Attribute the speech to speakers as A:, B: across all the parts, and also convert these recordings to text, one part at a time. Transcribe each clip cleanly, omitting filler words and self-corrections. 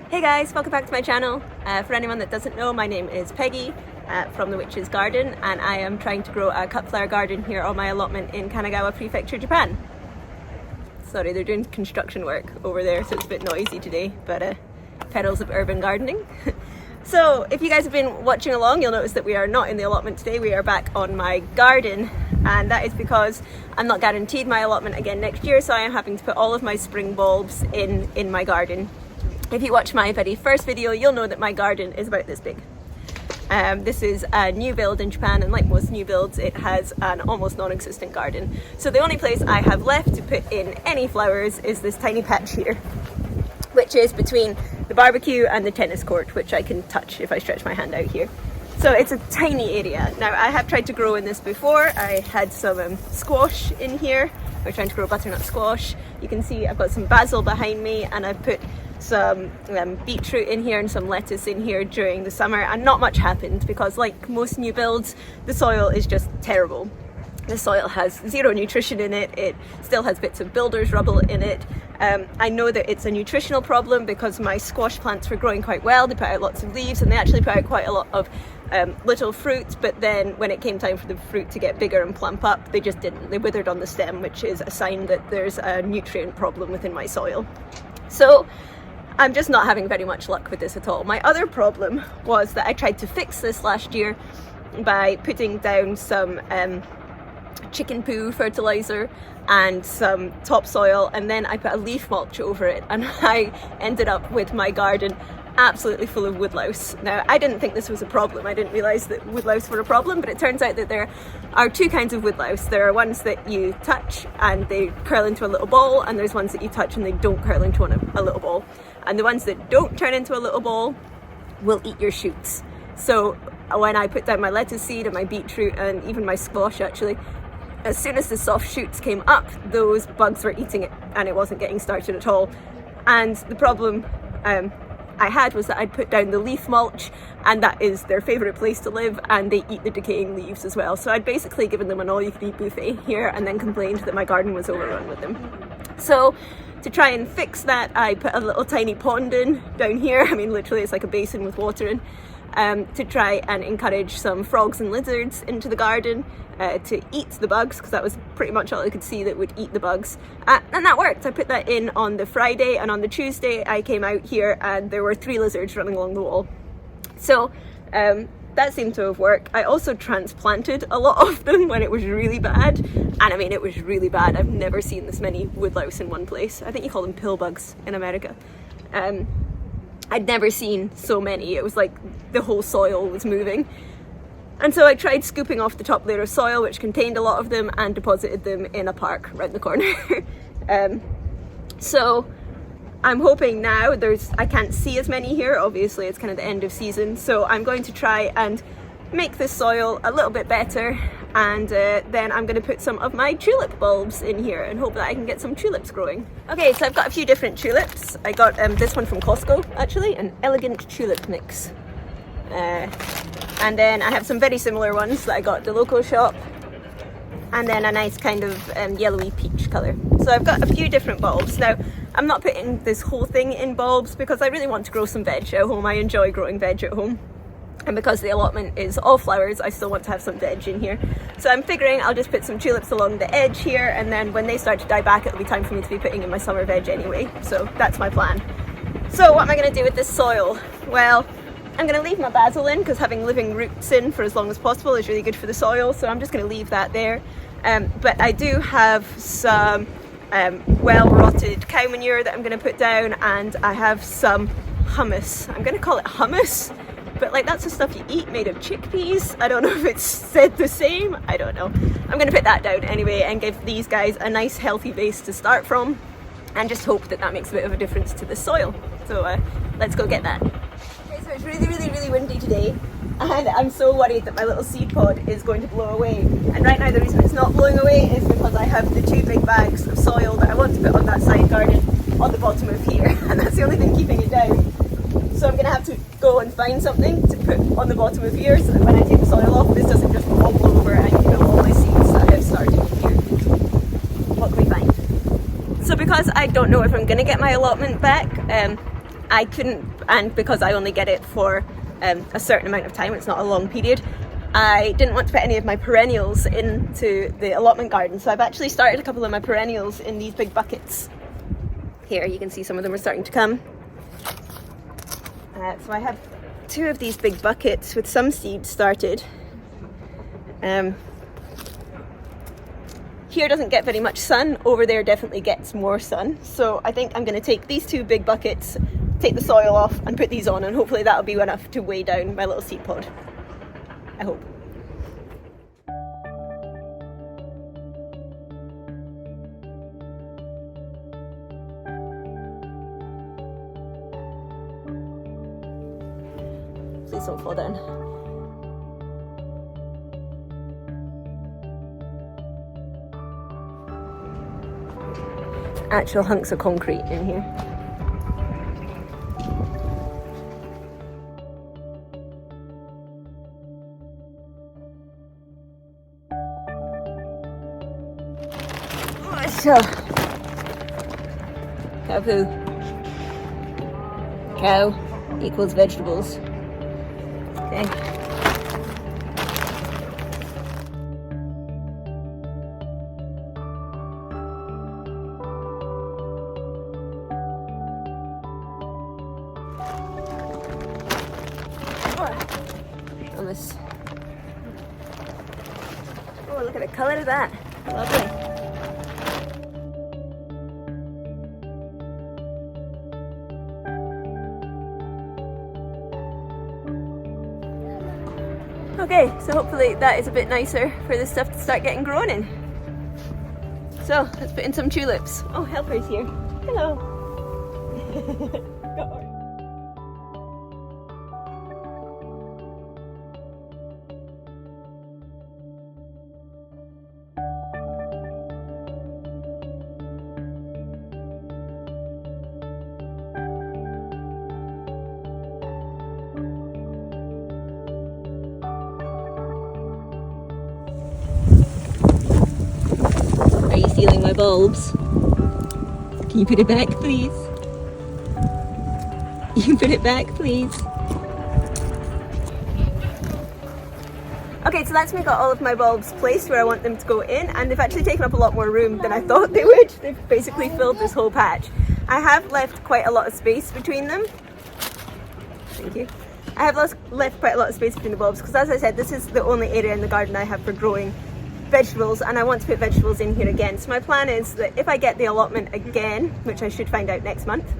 A: Hey guys, welcome back to my channel. For anyone that doesn't know, my name is Peggy from the Witch's Garden, and I am trying to grow a cut flower garden here on my allotment in Kanagawa Prefecture, Japan. Sorry, they're doing construction work over there, so it's a bit noisy today, but perils of urban gardening. So if you guys have been watching along, you'll notice that we are not in the allotment today. We are back on my garden, and that is because I'm not guaranteed my allotment again next year, so I am having to put all of my spring bulbs in my garden. If you watch my very first video, you'll know that my garden is about this big. This is a new build in Japan, and like most new builds, it has an almost non-existent garden. So the only place I have left to put in any flowers is this tiny patch here, which is between the barbecue and the tennis court, which I can touch if I stretch my hand out here. So it's a tiny area. Now, I have tried to grow in this before. I had some squash in here. We're trying to grow butternut squash. You can see I've got some basil behind me, and I've put some beetroot in here and some lettuce in here during the summer, and not much happened because, like most new builds, the soil is just terrible. The soil has zero nutrition in it. It still has bits of builder's rubble in it. I know that it's a nutritional problem because my squash plants were growing quite well. They put out lots of leaves, and they actually put out quite a lot of little fruit, but then when it came time for the fruit to get bigger and plump up, they just didn't. They withered on the stem, which is a sign that there's a nutrient problem within my soil. So I'm just not having very much luck with this at all. My other problem was that I tried to fix this last year by putting down some chicken poo fertilizer and some topsoil, and then I put a leaf mulch over it, and I ended up with my garden absolutely full of woodlouse. Now, I didn't think this was a problem. I didn't realise that woodlouse were a problem, but it turns out that there are two kinds of woodlouse. There are ones that you touch and they curl into a little ball, and there's ones that you touch and they don't curl into a little ball. And the ones that don't turn into a little ball will eat your shoots. So when I put down my lettuce seed and my beetroot and even my squash, actually, as soon as the soft shoots came up, those bugs were eating it, and it wasn't getting started at all. And the problem I had was that I'd put down the leaf mulch, and that is their favourite place to live, and they eat the decaying leaves as well. So I'd basically given them an all-you-can-eat buffet here, and then complained that my garden was overrun with them. So to try and fix that, I put a little tiny pond in down here. I mean, literally it's like a basin with water in, to try and encourage some frogs and lizards into the garden to eat the bugs, because that was pretty much all I could see that would eat the bugs. And that worked. I put that in on the Friday, and on the Tuesday I came out here and there were 3 lizards running along the wall. So that seemed to have worked. I also transplanted a lot of them when it was really bad, and I mean, it was really bad. I've never seen this many woodlouse in one place. I think you call them pill bugs in America. I'd never seen so many. It was like the whole soil was moving. And so I tried scooping off the top layer of soil, which contained a lot of them, and deposited them in a park right in the corner. So I'm hoping now I can't see as many here. Obviously it's kind of the end of season. So I'm going to try and make this soil a little bit better, and then I'm going to put some of my tulip bulbs in here and hope that I can get some tulips growing. Okay, so I've got a few different tulips. I got this one from Costco, actually, an elegant tulip mix. And then I have some very similar ones that I got at the local shop, and then a nice kind of yellowy peach colour. So I've got a few different bulbs. Now, I'm not putting this whole thing in bulbs because I really want to grow some veg at home. I enjoy growing veg at home. And because the allotment is all flowers, I still want to have some veg in here. So I'm figuring I'll just put some tulips along the edge here, and then when they start to die back, it'll be time for me to be putting in my summer veg anyway. So that's my plan. So what am I going to do with this soil? Well, I'm going to leave my basil in, because having living roots in for as long as possible is really good for the soil. So I'm just going to leave that there. But I do have some well-rotted cow manure that I'm going to put down, and I have some hummus. I'm going to call it hummus, but like that's the stuff you eat made of chickpeas. I don't know if it's said the same. I don't know. I'm going to put that down anyway and give these guys a nice healthy base to start from, and just hope that that makes a bit of a difference to the soil. So let's go get that. Okay, so it's really windy today, and I'm so worried that my little seed pod is going to blow away. And right now the reason it's not blowing away is because I have the 2 big bags of soil that I want to put on that side garden on the bottom of here, and that's the only thing keeping it down. So I'm going to have to go and find something to put on the bottom of here, so that when I take the soil off, this doesn't just all blow over and kill all my seeds that I have started here. What can we find? So because I don't know if I'm going to get my allotment back, I couldn't, and because I only get it for a certain amount of time, it's not a long period, I didn't want to put any of my perennials into the allotment garden, so I've actually started a couple of my perennials in these big buckets. Here you can see some of them are starting to come. So I have 2 of these big buckets with some seeds started. Here doesn't get very much sun, over there definitely gets more sun. So I think I'm going to take these 2 big buckets, take the soil off and put these on, and hopefully that'll be enough to weigh down my little seed pod. I hope. Please don't fall down. Actual hunks of concrete in here. So, cow poo. Cow equals vegetables. Okay. On this. Oh, look at the colour of that. Lovely. Okay, so hopefully that is a bit nicer for this stuff to start getting grown in. So let's put in some tulips. Oh, Helper's here. Hello. Are you stealing my bulbs? Can you put it back, please? You can put it back, please. Okay, so that's me got all of my bulbs placed where I want them to go in, and they've actually taken up a lot more room than I thought they would. They've basically filled this whole patch. I have left quite a lot of space between them. Thank you. I have left quite a lot of space between the bulbs because, as I said, this is the only area in the garden I have for growing vegetables, and I want to put vegetables in here again. So my plan is that if I get the allotment again, which I should find out next month,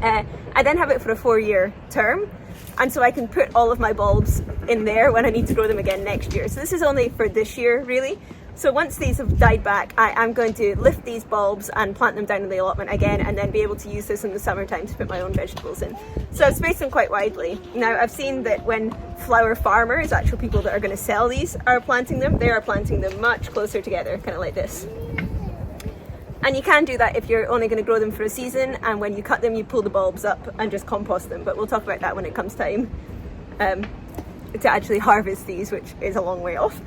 A: I then have it for a 4-year term, and so I can put all of my bulbs in there when I need to grow them again next year. So this is only for this year, really. So once these have died back, I am going to lift these bulbs and plant them down in the allotment again, and then be able to use this in the summertime to put my own vegetables in. So I've spaced them quite widely. Now I've seen that when flower farmers, actual people that are going to sell these, are planting them, they are planting them much closer together, kind of like this. And you can do that if you're only going to grow them for a season, and when you cut them you pull the bulbs up and just compost them, but we'll talk about that when it comes time to actually harvest these, which is a long way off.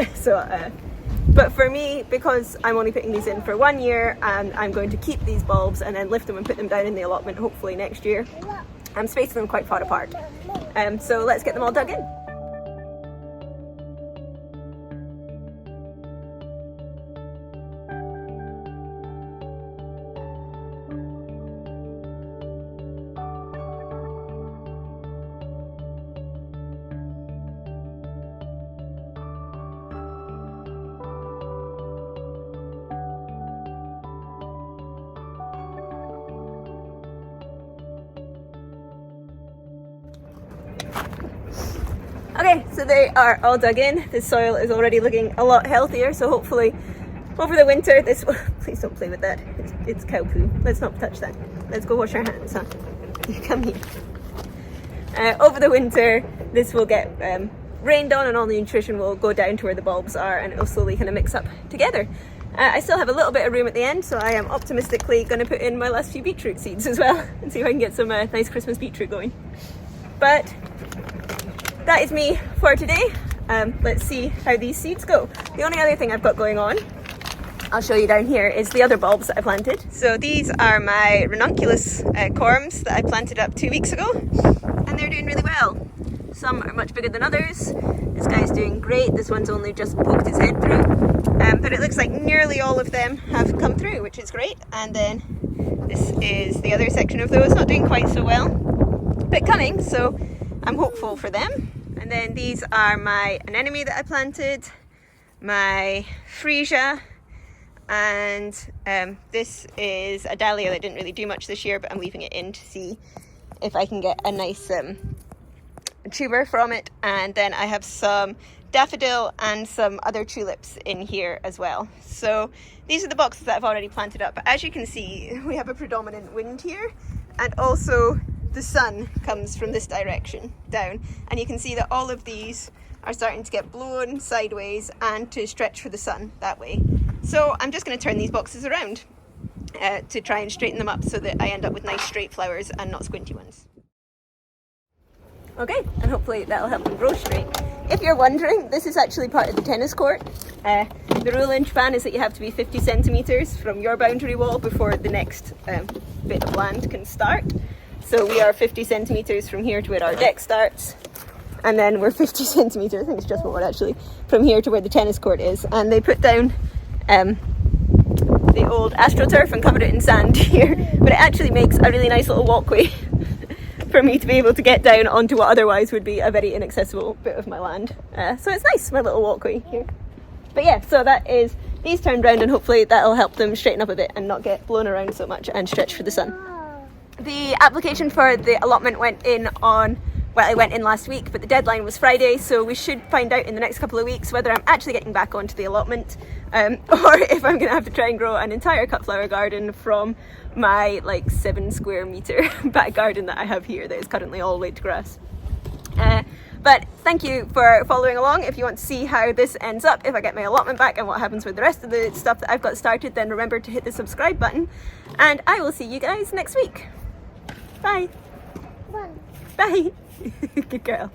A: But for me, because I'm only putting these in for 1 year, and I'm going to keep these bulbs and then lift them and put them down in the allotment hopefully next year, I'm spacing them quite far apart. So let's get them all dug in. Okay, so they are all dug in. The soil is already looking a lot healthier, so hopefully over the winter this will... Please don't play with that, it's cow poo. Let's not touch that. Let's go wash our hands, huh? You come here. Over the winter this will get rained on, and all the nutrition will go down to where the bulbs are, and it'll slowly kind of mix up together. I still have a little bit of room at the end, so I am optimistically going to put in my last few beetroot seeds as well and see if I can get some nice Christmas beetroot going. But that is me for today. Let's see how these seeds go. The only other thing I've got going on I'll show you down here is the other bulbs that I planted. So these are my ranunculus corms that I planted up 2 weeks ago, and they're doing really well. Some are much bigger than others. This guy's doing great. This one's only just poked his head through, but it looks like nearly all of them have come through, which is great. And then this is the other section of those, not doing quite so well, but coming, so I'm hopeful for them. And then these are my anemone that I planted, my freesia, and this is a dahlia that didn't really do much this year, but I'm leaving it in to see if I can get a nice tuber from it. And then I have some daffodil and some other tulips in here as well. So these are the boxes that I've already planted up, but as you can see, we have a predominant wind here, and also the sun comes from this direction down, and you can see that all of these are starting to get blown sideways and to stretch for the sun that way. So I'm just going to turn these boxes around to try and straighten them up so that I end up with nice straight flowers and not squinty ones. Okay, and hopefully that'll help them grow straight. If you're wondering, this is actually part of the tennis court. The rule in Japan is that you have to be 50 centimetres from your boundary wall before the next bit of land can start. So we are 50 centimetres from here to where our deck starts, and then we're 50 centimetres, I think it's just more actually, from here to where the tennis court is. And they put down the old astroturf and covered it in sand here, but it actually makes a really nice little walkway for me to be able to get down onto what otherwise would be a very inaccessible bit of my land. So it's nice, my little walkway here. But yeah, so that is these turned round, and hopefully that'll help them straighten up a bit and not get blown around so much and stretch for the sun. The application for the allotment went in on, well, it went in last week, but the deadline was Friday, so we should find out in the next couple of weeks whether I'm actually getting back onto the allotment, or if I'm going to have to try and grow an entire cut flower garden from my like 7 square metre back garden that I have here that is currently all laid to grass. But thank you for following along. If you want to see how this ends up, if I get my allotment back and what happens with the rest of the stuff that I've got started, then remember to hit the subscribe button, and I will see you guys next week. Bye. Bye. Good girl.